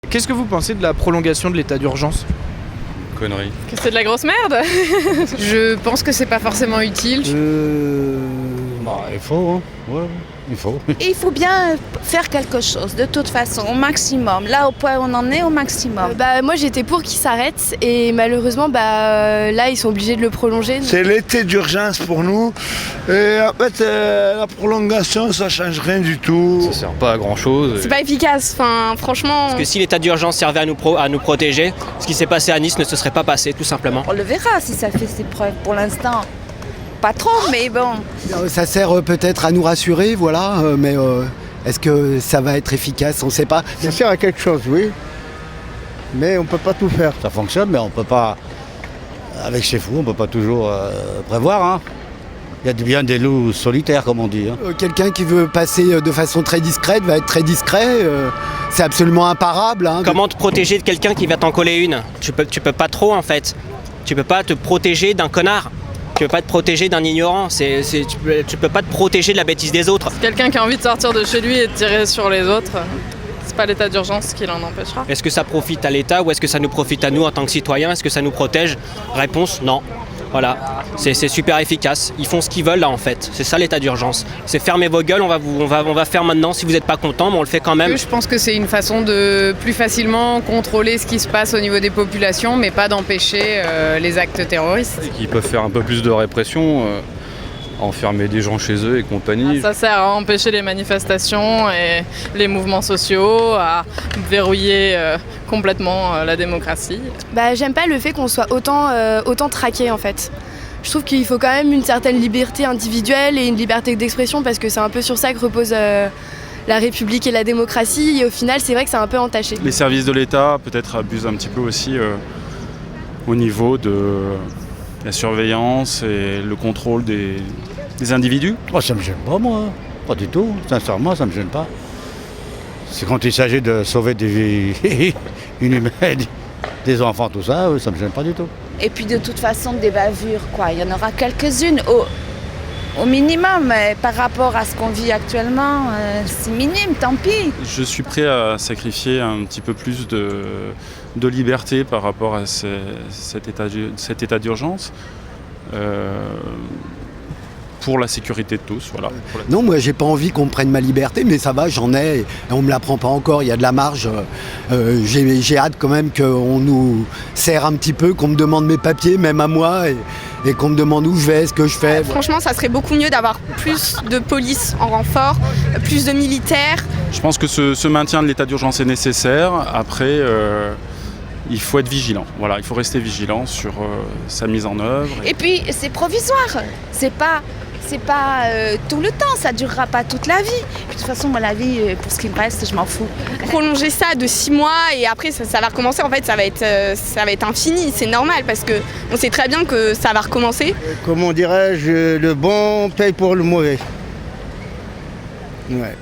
Qu'est-ce que vous pensez de la prolongation de l'état d'urgence ? Connerie. Que c'est de la grosse merde. Je pense que c'est pas forcément utile. Il faut, hein. Ouais, il faut. Et il faut bien faire quelque chose, de toute façon, au maximum. Là, au point où on en est, au maximum. Moi j'étais pour qu'il s'arrête et malheureusement là ils sont obligés de le prolonger. C'est l'été d'urgence pour nous. Et en fait, la prolongation, ça change rien du tout. Ça sert pas à grand chose. C'est pas efficace, franchement. Parce que si l'état d'urgence servait à nous protéger, ce qui s'est passé à Nice ne se serait pas passé, tout simplement. On le verra si ça fait ses preuves. Pour l'instant, pas trop, mais bon. Ça sert peut-être à nous rassurer, voilà, mais est-ce que ça va être efficace? On ne sait pas. Ça sert à quelque chose, oui. Mais on ne peut pas tout faire. Ça fonctionne, mais on peut pas. Avec chez Fou, on peut pas toujours prévoir. Hein. Il y a bien des loups solitaires, comme on dit. Hein. Quelqu'un qui veut passer de façon très discrète va être très discret. C'est absolument imparable. Hein. Comment te protéger de quelqu'un qui va t'en coller une? Tu peux pas trop, en fait. Tu peux pas te protéger d'un connard. Tu peux pas te protéger d'un ignorant, tu peux pas te protéger de la bêtise des autres. Quelqu'un qui a envie de sortir de chez lui et de tirer sur les autres, c'est pas l'état d'urgence qui l'en empêchera. Est-ce que ça profite à l'État ou est-ce que ça nous profite à nous en tant que citoyens? Est-ce que ça nous protège? Réponse, non. Voilà, c'est super efficace. Ils font ce qu'ils veulent là en fait. C'est ça l'état d'urgence. C'est fermez vos gueules, on va faire maintenant. Si vous n'êtes pas content, mais on le fait quand même. Je pense que c'est une façon de plus facilement contrôler ce qui se passe au niveau des populations, mais pas d'empêcher les actes terroristes. Et qu'ils peuvent faire un peu plus de répression, enfermer des gens chez eux et compagnie. Ça sert à empêcher les manifestations et les mouvements sociaux, à verrouiller complètement la démocratie. J'aime pas le fait qu'on soit autant traqué en fait. Je trouve qu'il faut quand même une certaine liberté individuelle et une liberté d'expression parce que c'est un peu sur ça que repose la République et la démocratie et au final c'est vrai que c'est un peu entaché. Les services de l'État peut-être abusent un petit peu aussi au niveau de la surveillance et le contrôle des individus. Oh, ça me gêne pas, moi. Pas du tout. Sincèrement, ça me gêne pas. C'est quand il s'agit de sauver des vies inhumaines, des enfants, tout ça, ça me gêne pas du tout. Et puis de toute façon, des bavures, quoi. Il y en aura quelques-unes au minimum. Mais par rapport à ce qu'on vit actuellement, c'est minime, tant pis. Je suis prêt à sacrifier un petit peu plus de liberté par rapport à cet état d'urgence pour la sécurité de tous. Voilà. Non, moi j'ai pas envie qu'on me prenne ma liberté, mais ça va, j'en ai, et on me la prend pas encore, il y a de la marge. J'ai hâte quand même qu'on nous serre un petit peu, qu'on me demande mes papiers, même à moi, et qu'on me demande où je vais, ce que je fais. Franchement, ça serait beaucoup mieux d'avoir plus de police en renfort, plus de militaires. Je pense que ce maintien de l'état d'urgence est nécessaire. Après, il faut être vigilant. Voilà, il faut rester vigilant sur sa mise en œuvre. Et puis, c'est provisoire. C'est pas tout le temps, ça durera pas toute la vie. Puis, de toute façon, moi, la vie, pour ce qui me reste, je m'en fous. Prolonger ça de 6 mois et après ça va recommencer, en fait ça va être infini, c'est normal parce que on sait très bien que ça va recommencer. Comment dirais-je, le bon paye pour le mauvais. Ouais.